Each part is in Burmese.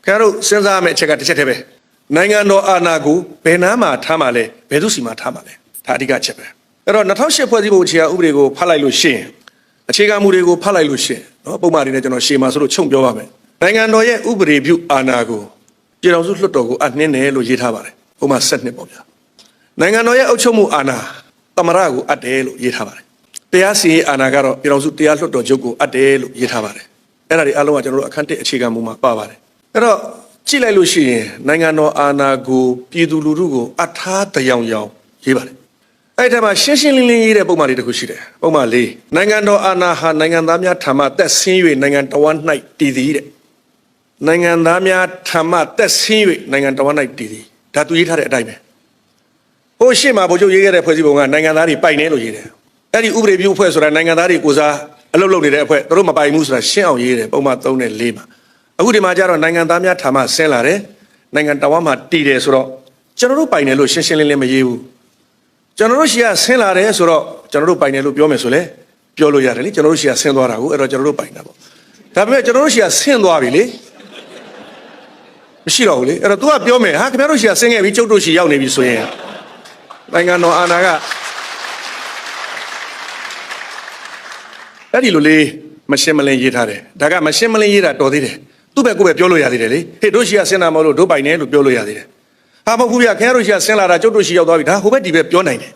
Caro Senza Mechaka Chebe. Nangano Anagu, Benama Tamale, Bedusima Tamale, Tadiga Chepe. Pero Natasha Podibucia Urigo Palailushe, a Chega Murigo Palailushe, no Pomari Regional Shima Suru Chumbiome. Nanganoye Ubri Bu Anagu, Girosu Lutogo at Nene Lujitabare, Oma Setneboya. Nanganoye Ochomu Ana, Tamaragu at Elu Yitabare. Teasi Anagaro, Girosu Tiato Jogo at Elu Yitabare. Era the Aloa General Cante Chiga Muma Pavare. Pero Chile Lushi, Nangano Anagu, Pidulurugo, Ata the Young Young, Hibare. I have a shishing de Bomari de Kushide, Bomali, Nangano Anaha, Nangandamia Tama, that see you in Nanganta one night did. Nangandamia Tama, that see you in Nanganta one night did. That we had a dime. Oh, Shima, Bojo, you get a possible Nangandari by Nelo Yere. Any Ubre view first or Nangandari was a low little Roma by Musa, Shell Yere, Bomatone Lima. A good Majaro Nangandamia Tama, Selare, Nangantawama Tide Soro, General Pinelo, Shishin Lemayu. Generosia Selare, Soro, General Pinelo Biomesole, Piolo Yareli, Generosia Sendora, or General Pinabo. Tabe Generosia Sendoavili Shiroli, or Tua Biome, Hakamerosia singing with Chodoshi Yauni Soye. Nangano Anaga Adiluli, Mashemale Yitare, Daga Mashemale Yira Todide, Tubaku Piolo Yadili, Hedosia Senamolo, Dubaine, Piolo Yadide. How about we are Carosia Senara, Chodoshi Yadavita, who bet you Pionine?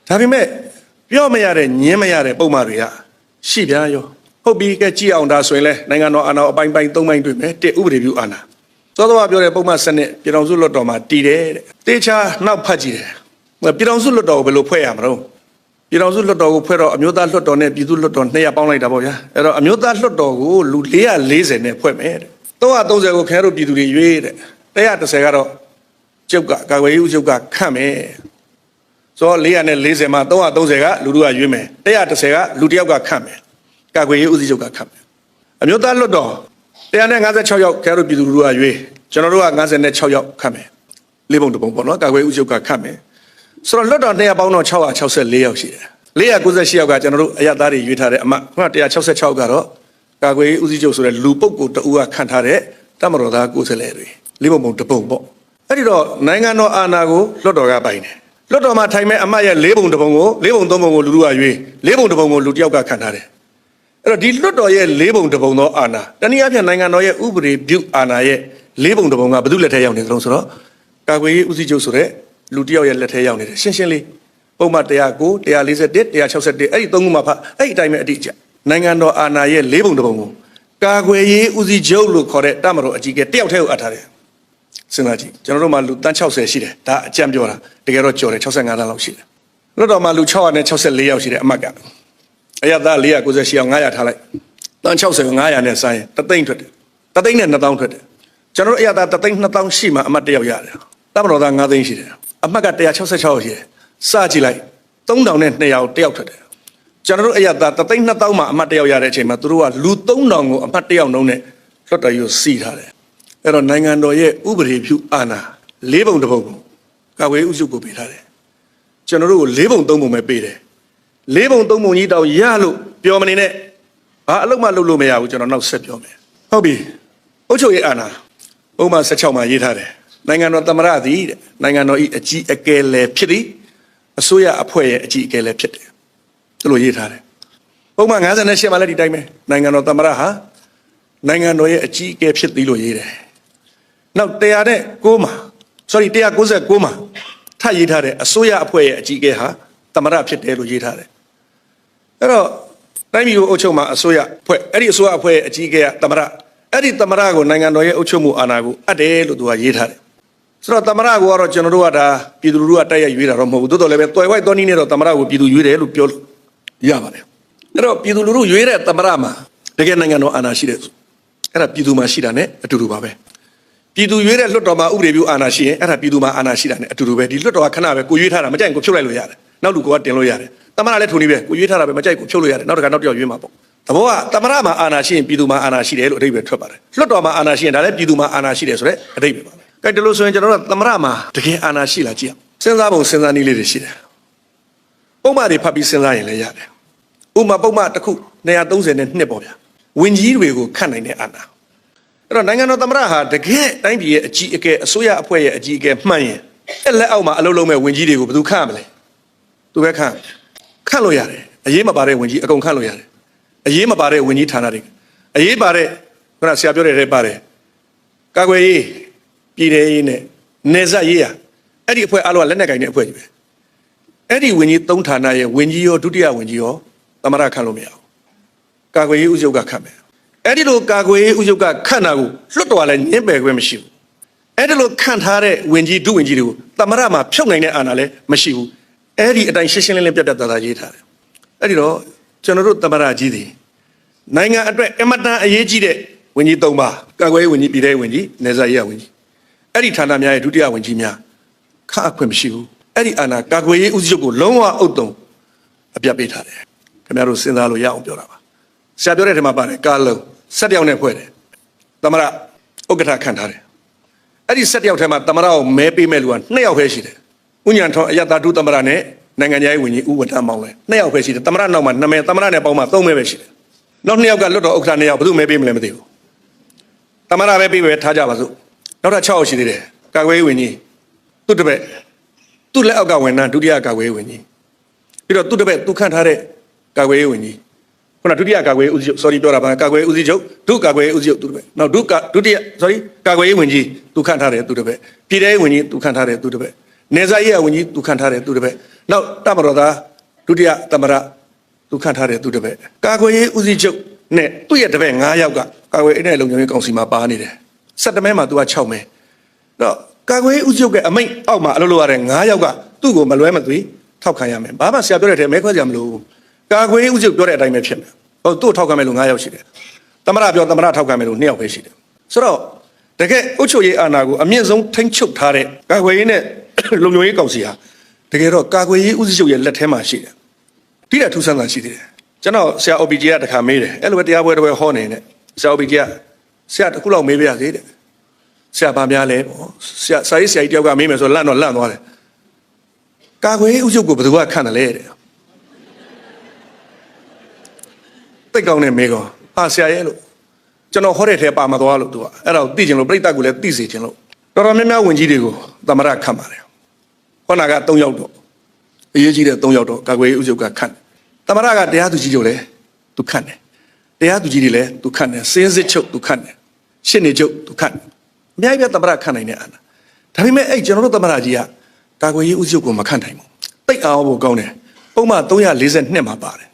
Tabime, Piomeare, Niemeare, Bomaria, Shibiayo, Hobi, Gachi on that Swele, Nangano Anna, by Domain to me, take Uribu Anna. So the Wabio Boma Senate, Piranzulotoma, Tide, Techa, now Paji, where Piranzuloto below Puamro. Piranzuloto, Pero, Amuda Lotone, Piduloton, Nea Pona Daboya, Amuda Loto, Lulia Lazen, Puemer. Toa those who carry Piduri, they are the Segaro. Joga, Gawayu Kame. So Lian and Lizema, Dozega, Ludua Yume. They are the Sega, Ludiaga Kame. Gawayu Uzijoga Kame. Amuda Lodo. They are another Choyo, Caribidua Yue. General Gazan Choyo Kame. Libon to Bombono, Gawayu Uzijoga Kame. So Lodon de Abono Chowa Chausa Leo here. Lea Guzashia General Ayadari Yutare, Matia Chausa Chogaro, Gawayu Uzijo, Lupo, Ua Cantare, Tamaroda Guzeleri. Libon to Bombo. Edido, Nangano Anago, Lodoga Bine. Lodoma time Amaya Lebon de Bongo, Lebon Domo Lua Yue, Lebon de Bongo Ludiaga Cantare. Di Lodoye Lebon de Bono Anna. Then you have Nanganoye Ubri, Duke Anaye, Lebon de Bonga, Baduletayan in Ronsoro, Gawayu Uzijosure, Ludio Letayan, essentially. Boma de Ago, they are lizard dead, they are Chausa de Edongumapa, 8 time a teacher. Nangano Anaye, Lebon de Bongo. Gawayu Uzijo look correct, Damaro, Ajiga, Teo Atare. Sinaji, General Malu, Dan Chausa, that Jamjora, the Garocho, Chosanga Loshi. Lodoma Lucho and Chausa Leo, Maga. Ayada Lea Guzashia Naya, Dan Chausa Naya and Sai, the thing to it. The thing and the down to it. General Yada, the thing not down Shima, Amateo Yada. Damro than nothing she there. Amagatea Chausa Chow here. Saji like, don't down and they out dealt to it. General Ayada, the thing not down Amateo Yada, Maturua, Luton Longo, Amateo None, what are you see her? Pero Nanganoye Ubri Pu Anna, Lebon the Bobo, Gawe Uzuko Pitare. General Lebon Domo me pede. Lebon Domo Yida Yalu, Piomine, Aloma Lulumea, which are now set Yome. Hobby, Ocho Anna, Oma Sachoma Yitare, Nangano Tamaradi, Nangano a G a gale pity, a soya a poe a G gale pity. Lo Yitare. Oma has an Eshamaladi Dime, Nangano Tamaraha, Nanganoye a G gave shit the Loyere. Now they are there, Goma. Sorry, they are Goza Goma. Tayitare, a soya apoe, a Gigeha, Tamara Pitero Yitare. Pero, Nami Ochoma, a soya, Eddie Soa Poe, a Giga, Tamara, Eddie Tamarago, Nanganoye Ochomu Anago, Ade Ludua Yitare. So Tamarago or Generuada, Pidurua Taya Yura, Romo, Dodo Leveto, why don't you know Tamarago, Pidu Yure, Lupio Yamane. Pero Piduru Yure, Tamarama, again Nangano Anashides. Era Piduma Shidane, a Turubabe. Pidu Yure Lotoma Urebu Anashi, and a Piduma Anashidane, a Turube, the Loto Canave, Kuyutara, Majanko Choloyare. Now look what Deloyare. Tamara Tunibe, Kuyutara, Majanko Choloyare, not your Yumapo. Taboa, Tamarama Anashi and Piduma Anashi, David Trubber. Lotoma Anashi and I Piduma Anashides, David. Kaideloso in general, Tamarama, the Anashila Gia. Senzabo Senzani Lidishida. Omari Papi Senzai Layade. Uma Boma Taku, they are those in Neboya. When ye will can in Anna. အဲ့တော့နိုင်ငံတော်သမ္မတဟာတကယ်တိုင်းပြည်ရဲ့အကြီးအကဲအစိုးရအဖွဲ့ရဲ့အကြီးအကဲမှန်ရင်အဲ့လက်အောက်မှာအလုပ်လုပ်မဲ့ဝင်ကြီးတွေကိုဘယ်သူခန့်မလဲသူပဲခန့်လို့ရတယ်အရေးမပါတဲ့ဝင်ကြီးအကုန်ခန့်လို့ရတယ်အရေးမပါတဲ့ဝင်ကြီးဌာနတွေအရေးပါတဲ့ခုနဆရာပြောတဲ့ထဲပါတယ်ကာကွယ်ရေးပြည်ထရေးနဲ့နေဆက်ရေးရအဲ့ဒီအဖွဲ့အားလုံးကလက်နက်ကင်တဲ့အဖွဲ့ကြီးပဲအဲ့ဒီဝင်ကြီး၃ဌာနရဲ့ဝင်ကြီးရောဒုတိယဝင်ကြီးရောသမ္မတခန့်လို့မရဘူးကာကွယ်ရေးဦးချုပ်ကခန့်မယ်အဲ့ဒီလိုကာကွယ်ရေးဦးချုပ်ကခန့်တာကိုလွတ်တော်လည်းညှင်းပယ်ခွင့်မရှိဘူးအဲ့ဒီလိုခန့်ထားတဲ့ဝင်ကြီးဒုဝင်ကြီးတွေကိုသမ္မတမှာဖြုတ်နိုင်တဲ့အာဏာလည်းမရှိဘူးအဲ့ဒီအတိုင်းရှင်းရှင်းလင်းလင်းပြတ်ပြတ်သားသားရေးထားတယ်အဲ့ဒီတော့ကျွန်တော်တို့သမ္မတကြီးသည်နိုင်ငံအတွက်အမတန်အရေးကြီးတဲ့ဝင်ကြီး၃ပါးကာကွယ်ရေးဝင်ကြီးပြည်ထရေးဝန်ကြီးနေဆက်ရေးဝန်ကြီးအဲ့ဒီဌာနများရဲ့ဒုတိယဝန်ကြီးများခန့်အပ်ခွင့်မရှိဘူးအဲ့ဒီအာဏာကာကွယ်ရေးဦးစီးချုပ်ကိုလုံးဝအုပ်တုံအပြတ်ပေးထားတယ်ခင်ဗျားတို့စဉ်းစားလို့ရအောင်ပြောတာပါဆရာပြောတဲ့ထဲမှာပါတယ်ကားလုံး7ယောက်နဲ့ဖွဲ့တယ်သမ္မတဥက္ကဋ္ဌခန့်ထားတယ်အဲ့ဒီ7ယောက်ထဲမှာသမ္မတကိုမဲပေးမဲ့လူက2ယောက်ပဲရှိတယ်ဥညာထောင်းအယတဒုသမ္မတနဲ့နိုင်ငံခြားရေးဝန်ကြီးဦးဝတ္တမောင်လဲ2ယောက်ပဲရှိတယ်သမ္မတနောက်မှာ2မဲသမ္မတနဲ့ပေါင်းမှာ3မဲပဲရှိတယ်နောက်2ယောက်ကလွတ်တော်ဥက္ကဋ္ဌ2ယောက်ဘယ်သူမဲပေးမလဲမသိဘူးသမ္မတပဲပေးပဲထားကြပါစို့နောက်ထပ်6ယောက်ရှိသေးတယ်ကာကွယ်ရေးဝန်ကြီးသူ့တပည့်သူ့လက်အောက်ကဝန်ထမ်းဒုတိယကာကွယ်ရေးဝန်ကြီးပြီးတော့သူ့တပည့်သူခန့်ထားတဲ့ကာကွယ်ရေးဝန်ကြီးခုနဒုတိယကာကွယ်ရေးဦးစီးချုပ် sorry ပြောတာပါကာကွယ်ရေးဦးစီးချုပ်ဒုကာကွယ်ရေးဦးစီးချုပ်သူတပည့်နောက်ဒုတိယ sorry ကာကွယ်ရေးဝန်ကြီးသူခန့်ထားတဲ့သူတပည့်ပြည်ထောင်ရေးဝန်ကြီးသူခန့်ထားတဲ့သူတပည့်နေစာရေးဝန်ကြီးသူခန့်ထားတဲ့သူတပည့်နောက်တပ်မတော်သားဒုတိယသမ္မတသူခန့်ထားတဲ့သူတပည့်ကာကွယ်ရေးဦးစီးချုပ်နဲ့သူ့ရဲ့တပည့်9ယောက်ကကာကွယ်ရေးနဲ့လုံခြုံရေးကောင်စီမှာပါနေတယ်17မဲမှာသူက6မဲတော့ကာကွယ်ရေးဦးစီးချုပ်ကအမိန့်အောက်မှာအလုပ်လုပ်ရတဲ့9ယောက်ကသူ့ကိုမလွဲမသွေထောက်ခံရမယ်ဘာမှဆရာပြောတဲ့ထဲမဲခွဲကြမလို့ကာကွယ်ရေးဦးစီးချုပ်ပြောတဲ့အတိုင်းပဲဖြစ်မယ်ဟုတ်သူ့ထောက်ခံမယ်လို့9ယောက်ရှိတယ်သမ္မတပြောသမ္မတထောက်ခံမယ်လို့2ယောက်ပဲရှိတယ်ဆိုတော့တကယ်အုပ်ချုပ်ရေးအာဏာကိုအမြင့်ဆုံးထိန်းချုပ်ထားတဲ့ကာကွယ်ရေးနဲ့လုံခြုံရေးကောင်စီဟာတကယ်တော့ကာကွယ်ရေးဦးစီးချုပ်ရဲ့လက်ထဲမှာရှိတယ်ဒီတဲ့ထူးဆန်းတာရှိသေးတယ်ကျွန်တော်ဆရာ OPG ကတခါမေးတယ်အဲ့လိုပဲတရားပွဲတစ်ပွဲဟောနေတယ်ဆရာ OPG ကဆရာတခုလောက်မေးပြရသေးတယ်ဆရာဘာများလဲပေါ့ဆရာစာရေးဆရာကြီးတယောက်ကမေးမယ်ဆိုလန့်တော့လန့်သွားတယ်ကာကွယ်ရေးဦးချုပ်ကိုဘယ်သူကခန့်တယ်လဲတဲ့တိတ်ကောင်းတဲ့မေးကောဟာဆရာရဲ့လို့ကျွန်တော်ဟောတဲ့ထဲပါမသွားလို့သူကအဲ့ဒါကိုသိချင်လို့ပြိတ္တကိုလည်းသိစေချင်လို့တော်တော်များများဝင်ကြီးတွေကိုသမ္မတခန့်ပါတယ်ခေါနာက3ယောက်တော့အရေးကြီးတဲ့3ယောက်တော့ကာကွယ်ရေးဦးချုပ်ကခန့်တယ်သမ္မတကတရားသူကြီးတို့လည်းသူခန့်တယ်တရားသူကြီးတွေလည်းသူခန့်တယ်စင်းစစ်ချုပ်သူခန့်တယ်ရှင်းနေချုပ်သူခန့်တယ်အများကြီးပဲသမ္မတခန့်နိုင်တဲ့အာဏာဒါပေမဲ့အဲ့ကျွန်တော်တို့သမ္မတကြီးကကာကွယ်ရေးဦးချုပ်ကိုမခန့်နိုင်ဘူးတိတ်အောင်ဖို့ကောင်းတယ်ပုံမှန်342မှာပါတယ်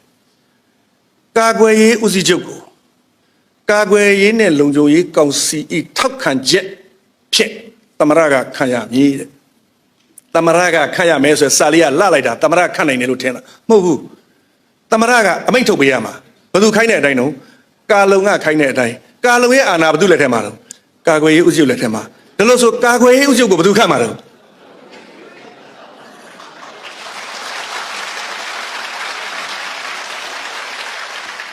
ကာကွယ်ရေးဦးစီးချုပ်ကိုကာကွယ်ရေးနဲ့လုံခြုံရေးကောင်စီဤထောက်ခံချက်ဖြင့်သမ္မတကခန့်ရမည်တဲ့သမ္မတကခန့်ရမယ်ဆိုစာလေးကလှလိုက်တာသမ္မတခန့်နိုင်တယ်လို့ထင်တာမဟုတ်ဘူးသမ္မတကအမိန့်ထုတ်ပေးရမှာဘယ်သူခိုင်းတဲ့အတိုင်းတော့ကာလုံကခိုင်းတဲ့အတိုင်းကာလုံရဲ့အာဏာဘယ်သူလက်ထဲမှာတော့ကာကွယ်ရေးဦးစီးချုပ်လက်ထဲမှာဒါလို့ဆိုကာကွယ်ရေးဦးစီးချုပ်ကိုဘယ်သူခန့်မှာတော့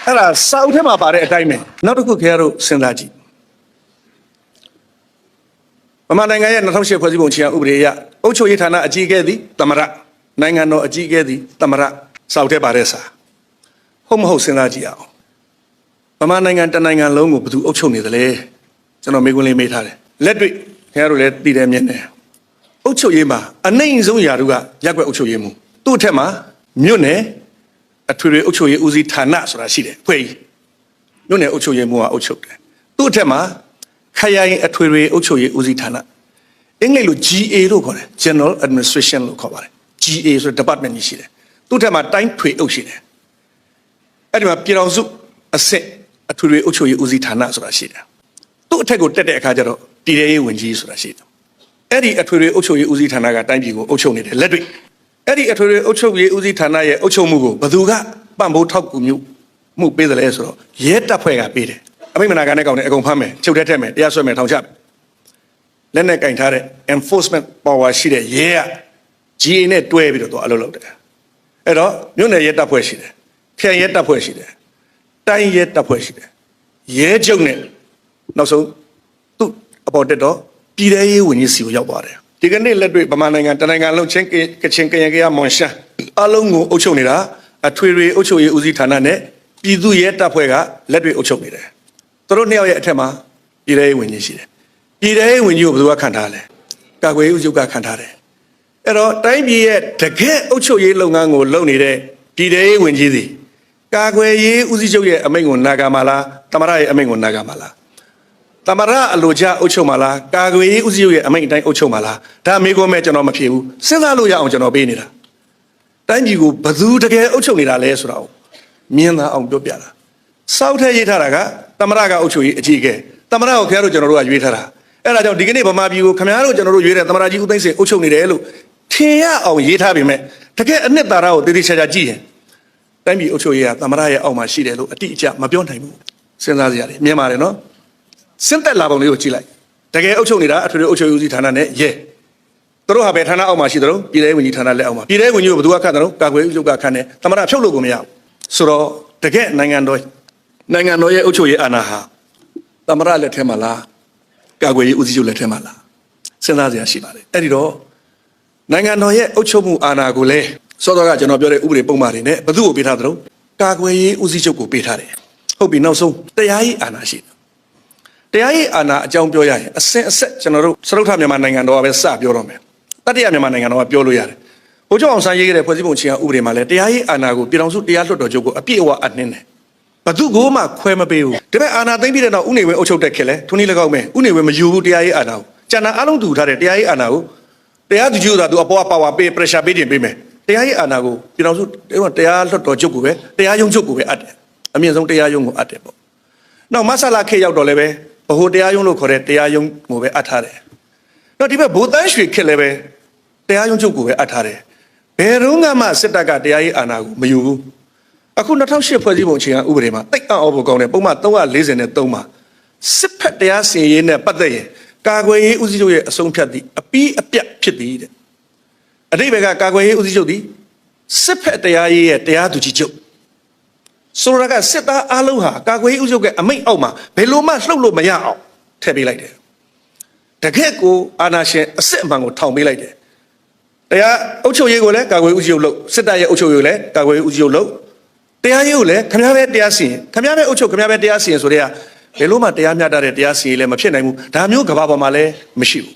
အဲ့ဒါစာအုပ်ထဲမှာပါတဲ့အတိုင်းပဲနောက်တစ်ခုခင်ဗျားတို့စဉ်းစားကြည့်မြန်မာနိုင်ငံရဲ့2008ဖွဲ့စည်းပုံအခြေခံဥပဒေအရအုပ်ချုပ်ရေးဌာနအကြီးအကဲသည်သမ္မတနိုင်ငံတော်အကြီးအကဲသည်သမ္မတစာအုပ်ထဲပါတဲ့စာဟုတ်မဟုတ်စဉ်းစားကြည့်အောင်မြန်မာနိုင်ငံတနိုင်ငံလုံးကိုဘယ်သူအုပ်ချုပ်နေသလဲကျွန်တော်မေးခွန်းလေးမေးထားတယ်လက်တွေ့ခင်ဗျားတို့လည်းသိတယ်မြင်တယ်အုပ်ချုပ်ရေးမှာအနိုင်ဆုံးယာတို့ကရက်ွက်အုပ်ချုပ်ရေးမှုသူ့အထက်မှာမြို့နယ်အထွေထွေအုပ်ချုပ်ရေးဦးစီးဌာနဆိုတာရှိတယ်ဖွဲ့ကြီးမြို့နယ်အုပ်ချုပ်ရေးမှုကအုပ်ချုပ်တယ်သူ့အထက်မှာခရိုင်အထွေထွေအုပ်ချုပ်ရေးဦးစီးဌာနအင်္ဂလိပ်လို GA လို့ခေါ်တယ် General Administration လို့ခေါ်ပါတယ် GA ဆိုတဲ့ department ကြီးရှိတယ်သူ့ထက်မှာတိုင်းထွေအုပ်ရှိတယ်အဲ့ဒီမှာပြည်တော်စုအဆင့်အထွေထွေအုပ်ချုပ်ရေးဦးစီးဌာနဆိုတာရှိတယ်သူ့အထက်ကိုတက်တဲ့အခါကျတော့ပြည်ထောင်ရေးဝန်ကြီးဆိုတာရှိတယ်အဲ့ဒီအထွေထွေအုပ်ချုပ်ရေးဦးစီးဌာနကတိုင်းပြည်ကိုအုပ်ချုပ်နေတယ်လက်တွေ့အဲ့ဒီအထွေထွေအုပ်ချုပ်ရေးဦးစီးဌာနရဲ့အုပ်ချုပ်မှုကိုဘယ်သူကပံ့ပိုးထောက်ကူမှုပေးတယ်လဲဆိုတော့ရဲတပ်ဖွဲ့ကပေးတယ်အမိန့်မနာခံတဲ့ကောင်တွေအကုန်ဖမ်းမယ်ချုပ်ထဲထည့်မယ်တရားစွဲမယ်ထောင်ချမယ်လက်နဲ့ကင်ထားတဲ့ enforcement power ရှိတဲ့ရဲက GA နဲ့တွဲပြီးတော့အလုပ်လုပ်တယ်အဲ့တော့မြို့နယ်ရဲတပ်ဖွဲ့ရှိတယ်ခရိုင်ရဲတပ်ဖွဲ့ရှိတယ်တိုင်းရဲတပ်ဖွဲ့ရှိတယ်ရဲချုပ်နဲ့နောက်ဆုံးသူ့အပေါ်တက်တော့ပြည်ထောင်ရေးဝန်ကြီးစီကိုရောက်သွားတယ်ဒီကနေ့လက်တွေ့ဗမာနိုင်ငံတနိုင်ငံလုံးချင်းကချင်ကရင်ကရမွန်ရှမ်းအလုံးကိုအုပ်ချုပ်နေတာအထွေထွေအုပ်ချုပ်ရေးဦးစီးဌာနနဲ့ပြည်သူ့ရဲတပ်ဖွဲ့ကလက်တွေ့အုပ်ချုပ်နေတယ်သူတို့နှစ်ယောက်ရဲ့အထက်မှာ ပြည်ထောင်ဝင်ကြီးရှိတယ်ပြည်ထောင်ဝင်ကြီးကိုဘယ်သူကခန့်ထားလဲကာကွယ်ရေးဦးချုပ်ကခန့်ထားတယ်အဲ့တော့တိုင်းပြည်ရဲ့တကယ့်အုပ်ချုပ်ရေးလုပ်ငန်းကိုလုပ်နေတဲ့ပြည်ထောင်ဝင်ကြီးသည်ကာကွယ်ရေးဦးစီးချုပ်ရဲ့အမိန့်ကိုနာခံမှာလားသမရရဲ့အမိန့်ကိုနာခံမှာလားသမရအလိုချအုပ်ချုပ်မှာလားကာကွယ်ရေးဦးစီးချုပ်ရဲ့အမိန့်အတိုင်းအုပ်ချုပ်မှာလားဒါမေးခွန်းမဲ့ကျွန်တော်မဖြေဘူးစဉ်းစားလို့ရအောင်ကျွန်တော်ပေးနေတာတိုင်းပြည်ကိုဘယ်သူတကယ်အုပ်ချုပ်နေတာလဲဆိုတာကိုမြင်သာအောင်ပြောပြတာစောက်ထဲရေးထားတာကသမရကအုပ်ချုပ်ရေးအကြီးအကဲသမရကိုခင်ဗျားတို့ကျွန်တော်တို့ကရွေးထားတာအဲ့ဒါကြောင့်ဒီကနေ့ဗမာပြည်ကိုခင်ဗျားတို့ကျွန်တော်တို့ရွေးတဲ့သမရကြီးဦးသိန်းစိန်အုပ်ချုပ်နေတယ်လို့ထင်ရအောင်ရေးထားပေမဲ့တကယ်အနှစ်သာရကိုတည်တည်ချာချာကြည့်ရင်တိုင်းပြည်အုပ်ချုပ်ရေးကသမရရဲ့အောက်မှာရှိတယ်လို့အတိအကျမပြောနိုင်ဘူးစဉ်းစားစရာတွေမြင်ပါတယ်နော်စဉ်သက်လာပုံလေးကိုကြည့်လိုက်တကယ်အုပ်ချုပ်နေတာအထွေထွေအုပ်ချုပ်ရေးဦးစီးဌာနနဲ့ရဲသူတို့ဟာပဲဌာနအောက်မှာရှိတယ်လို့ပြည်ထောင်ဝင်ကြီးဌာနလက်အောက်မှာပြည်ထောင်ဝင်ကြီးကိုဘယ်သူကခန့်တယ်လို့ကာကွယ်ရေးဦးချုပ်ကခန့်တယ်သမရဖြုတ်လို့ကိုမရဘူးဆိုတော့တကယ်နိုင်ငံတော်ရဲ့အုပ်ချုပ်ရေးအာဏာဟာသမရလက်ထဲမှာလားကာကွယ်ရေးဦးစီးချုပ်လက်ထဲမှာလားစဉ်းစားစရာရှိပါတယ်အဲ့ဒီတော့နိုင်ငံတော်ရဲ့အုပ်ချုပ်မှုအာဏာကိုလည်းစောစောကကျွန်တော်ပြောတဲ့ဥပဒေပုံမှန်တွေနဲ့ဘယ်သူ့ကိုပေးထားသလဲကာကွယ်ရေးဦးစီးချုပ်ကိုပေးထားတယ်ဟုတ်ပြီနောက်ဆုံးတရားရေးအာဏာရှိတယ်တရားရေးအာဏာအကြောင်းပြောရရင်အစဉ်အဆက်ကျွန်တော်တို့စရုပ်ထမြန်မာနိုင်ငံတော်ကပဲစပြောတော့မယ်တတိယမြန်မာနိုင်ငံတော်ကပြောလို့ရတယ်ဘိုးချုပ်အောင်ဆန်းရေးခဲ့တဲ့ဖွဲ့စည်းပုံအခြေခံဥပဒေမှာလည်းတရားရေးအာဏာကိုပြည်ထောင်စုတရားလွှတ်တော်ချုပ်ကိုအပြည့်အဝအနှင်းတယ်ဘသူကိုမှခွဲမပေးဘူးဒါပေမဲ့အာဏာသိမ်းပြီးတဲ့နောက်ဥနေဝင်းအုပ်ချုပ်တဲ့ခေတ်လဲထုံးနည်း၎င်းပဲဥနေဝင်းမယူဘူးတရားရေးအာဏာကိုကျန်တာအလုံးတူထားတဲ့တရားရေးအာဏာကိုတရားသူကြီးကသူအပေါ်ပါဝါပေး pressure ပေးတင်ပေးမယ်တရားရေးအာဏာကိုပြည်ထောင်စုတရားလွှတ်တော်ချုပ်ကိုပဲတရားရုံးချုပ်ကိုပဲအပ်တယ်အမြင့်ဆုံးတရားရုံးကိုအပ်တယ်ပေါ့နောက်မဆလာခေတ်ရောက်တော့လည်းပဲဗဟိုတရားရုံးလို့ခေါ်တဲ့တရားရုံးကိုပဲအပ်ထားတယ်နောက်ဒီဘက်ဗိုလ်တန်းရွှေခေတ်လည်းပဲတရားရုံးချုပ်ကိုပဲအပ်ထားတယ်ဘယ်တော့မှစစ်တပ်ကတရားရေးအာဏာကိုမယူဘူးအခု2008ဖွဲ့စည်းပုံအခြေခံဥပဒေမှာတိတ်အောင်ဖို့ကောင်းတယ်ပုံမှန်343မှာစစ်ဖက်တရားစီရင်ရေးနဲ့ပတ်သက်ရင်ကာကွယ်ရေးဦးစီးချုပ်ရဲ့အဆုံးဖြတ်သည့်အပြီးအပြတ်ဖြစ်သည်တဲ့အဓိပ္ပာယ်ကကာကွယ်ရေးဦးစီးချုပ်သည်စစ်ဖက်တရားရေးရဲ့တရားသူကြီးချုပ်ဆိုတော့ကစစ်သားအလုံးဟာကာကွယ်ရေးဦးစီးချုပ်ရဲ့အမိန့်အောက်မှာဘယ်လိုမှလှုပ်လို့မရအောင်ထည့်ပေးလိုက်တယ်တကယ့်ကိုအာဏာရှင်အစစ်အမှန်ကိုထောင်ပေးလိုက်တယ်တရားအုပ်ချုပ်ရေးကိုလည်းကာကွယ်ရေးဦးစီးချုပ်လုပ်စစ်တပ်ရဲ့အုပ်ချုပ်ရေးကိုလည်းကာကွယ်ရေးဦးစီးချုပ်လုပ်တရားရေးကိုလည်းခင်ဗျားပဲတရားစီရင်ခင်ဗျားပဲအုပ်ချုပ်ခင်ဗျားပဲတရားစီရင်ဆိုတဲ့ကဘယ်လို့မှတရားမျှတတဲ့တရားစီရင်လည်းမဖြစ်နိုင်ဘူးဒါမျိုးကမ္ဘာပေါ်မှာလည်းမရှိဘူး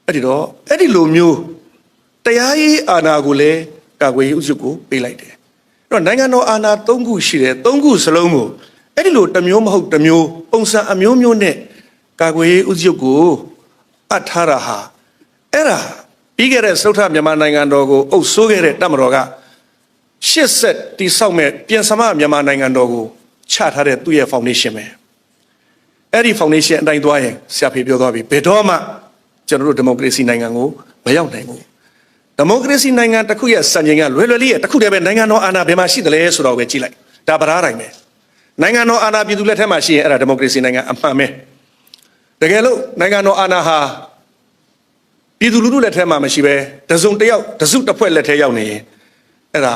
အဲ့ဒီတော့အဲ့ဒီလိုမျိုးတရားရေးအာဏာကိုလည်းကာကွယ်ရေးဦးစီးချုပ်ကိုပေးလိုက်တယ်အဲ့တော့နိုင်ငံတော်အာဏာ၃ခုရှိတယ်၃ခုစလုံးကိုအဲ့ဒီလိုတစ်မျိုးမဟုတ်တစ်မျိုးပုံစံအမျိုးမျိုးနဲ့ကာကွယ်ရေးဦးစီးချုပ်ကိုအပ်ထားတာဟာအဲ့ဒါပြီးခဲ့တဲ့စရုပ်ထမြန်မာနိုင်ငံတော်ကိုအုပ်စိုးခဲ့တဲ့တပ်မတော်ကရှစ်ဆက်တိဆောက်မဲ့ပြင်ဆမမြန်မာနိုင်ငံတော်ကိုချထားတဲ့သူ့ရဲ့ foundation ပဲအဲ့ဒီ foundation အတိုင်းသွားရင်ဆရာဖေပြောသွားပြီဘယ်တော့မှကျွန်တော်တို့ဒီမိုကရေစီနိုင်ငံကိုမရောက်နိုင်ဘူးဒီမိုကရေစီနိုင်ငံတစ်ခုရဲ့စံချိန်ကလွယ်လွယ်လေးရဲ့တစ်ခုတည်းပဲနိုင်ငံတော်အာဏာဘယ်မှာရှိသလဲဆိုတော့ပဲကြည့်လိုက်ဒါပဓာတိုင်းပဲနိုင်ငံတော်အာဏာပြည်သူလက်ထက်မှာရှိရင်အဲ့ဒါဒီမိုကရေစီနိုင်ငံအမှန်ပဲတကယ်လို့နိုင်ငံတော်အာဏာဟာပြည်သူလူထုလက်ထက်မှာမရှိပဲတစုံတစ်ယောက်တစုတစ်ဖွဲ့လက်ထဲရောက်နေရင်အဲ့ဒါ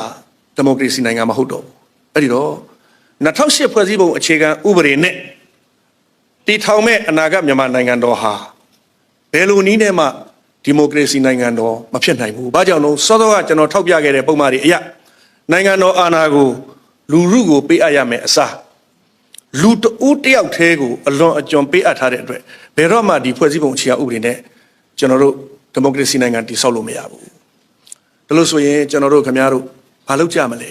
ဒီမိုကရေစီနိုင်ငံမဟုတ်တော့ဘူးအဲ့ဒီတော့2008ဖွဲ့စည်းပုံအခြေခံဥပဒေနဲ့တည်ထောင်မဲ့အနာဂတ်မြန်မာနိုင်ငံတော်ဟာဘယ်လိုနည်းနဲ့မှဒီမိုကရေစီနိုင်ငံတော်မဖြစ်နိုင်ဘူး။ဘာကြောင့်လဲစောစောကကျွန်တော်ထောက်ပြခဲ့တဲ့ပုံမှန်တွေအရနိုင်ငံတော်အာဏာကိုလူထုကိုပေးအပ်ရမယ်အစားလူတဦးတယောက်တည်းကိုအလွန်အကျွံပေးအပ်ထားတဲ့အတွက်ဘယ်တော့မှဒီဖွဲ့စည်းပုံအခြေခံဥပဒေနဲ့ကျွန်တော်တို့ဒီမိုကရေစီနိုင်ငံတည်ဆောက်လို့မရဘူး။ဒါလို့ဆိုရင်ကျွန်တော်တို့ခင်ဗျားတို့ဘာလုပ်ကြမလဲ